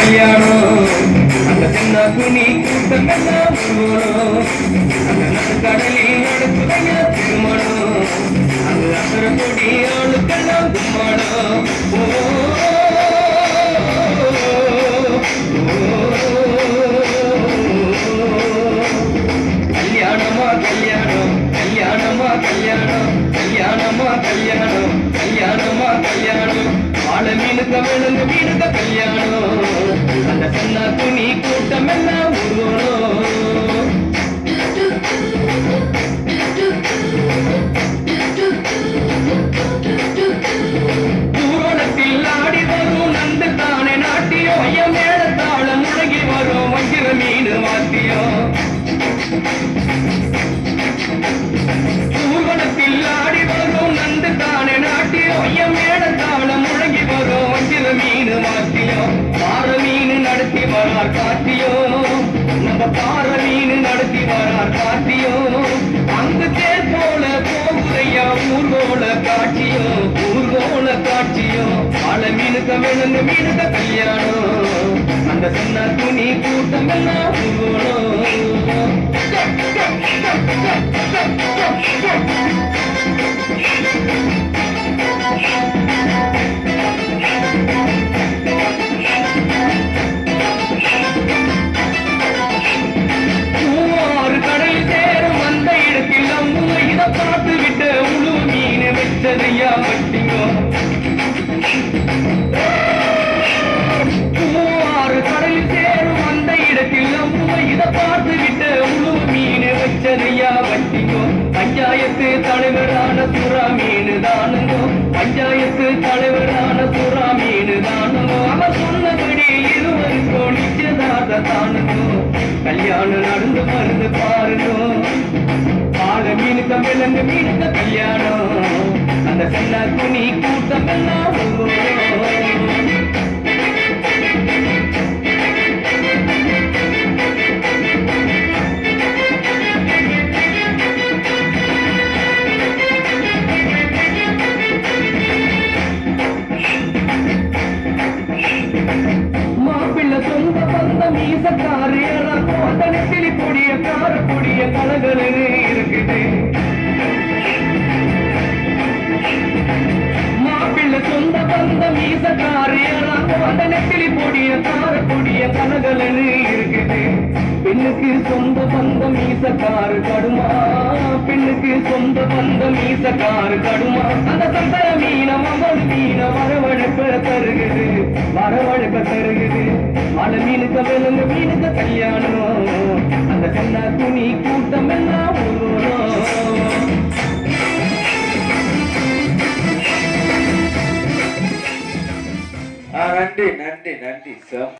கல்யாணம் அந்த சின்ன துணி கூட்டம் எல்லாம் அந்த கடலில் நடக்குதையா திருமணம் அந்த அசர கொடி ஆளுக்கெல்லாம் கும்மாடம் கல்யாணமா கல்யாணம் கல்யாணமா கல்யாணம் கல்யாணமா கல்யாணம் கல்யாணமா கல்யாணம் வாழ மீனுக்க விழுந்து மீனுக்க கல்யாணம் அந்த சின்ன துணி கூட்டம் எல்லாம் ஊர்வலத்தில் ஆடி வரும் நந்து தானே நாட்டியம் ஐயம் மேளத்தாளம் முழங்கி வரும் வஞ்சிர மீன் வாத்தியம் ஊர்வலத்தில் ஆடி வரும் நந்து தானே நாட்டியம் ஐயம் மேளத்தாளம் முழங்கி வரும் வஞ்சிர மீன் வாத்தியம் பார மீன் நடத்தி வரார் காட்டியம் நம்ம பார மீன் நடத்தி வரார் காட்டியம் அங்கு தேர் போல போகுதையா ஊர்கோல காட்சியும் ஊர்கோல காட்சியும் பல மீனுக்க விழுந்து மீனுக்க கல்யாணம் அந்த சின்ன துணி கூட்டம் எல்லாம் ஊர்வலம் பார்த்து விட்டு முழு மீன் வச்சதையா வட்டிங்கோ ஆறு கடலில் சேரும் அந்த இடத்தில் நம்ம இதை பார்த்து விட்டு முழு மீன் வச்சதையா வட்டிங்கோ பஞ்சாயத்து தலைவரான சுறா மீன் தானுங்கோ பஞ்சாயத்து தலைவரான சுறா மீன் தானுங்கோ அவர் சொன்னபடி இருவருக்கும் நிச்சயதார்த்த தானுங்கோ கல்யாணம் நடந்து வருது பாருங்கோ ஆக மீனுக்க விலங்கு மீனுக்க கல்யாணம் அந்த சின்ன துணி கூட்டம் எல்லாம் மாப்பிள்ளை சொந்த பந்த மீசக்காரு அந்த நெத்திலி பொடிய கார பொடிய கலகலு இருக்குது மாப்பிள்ளை சொந்த பந்த மீசக்காரு அந்த நெத்திலி பொடிய கார பொடிய கலகலு இருக்குது பெண்ணுக்கு சொந்த பந்த மீசக்காரு கடுமா பெண்ணுக்கு சொந்த பந்த மீசக்காரு கடுமா அந்த சந்தைய மீன மகள் மீன வரவழைப்ப தருகுது வரவழைப்ப தருகுது மழ மீனுக்க விலங்கு மீனுக்க கல்யாணம் அந்த சின்ன துணி கூட்டம் எல்லாம் நன்றி நன்றி நன்றி சார்.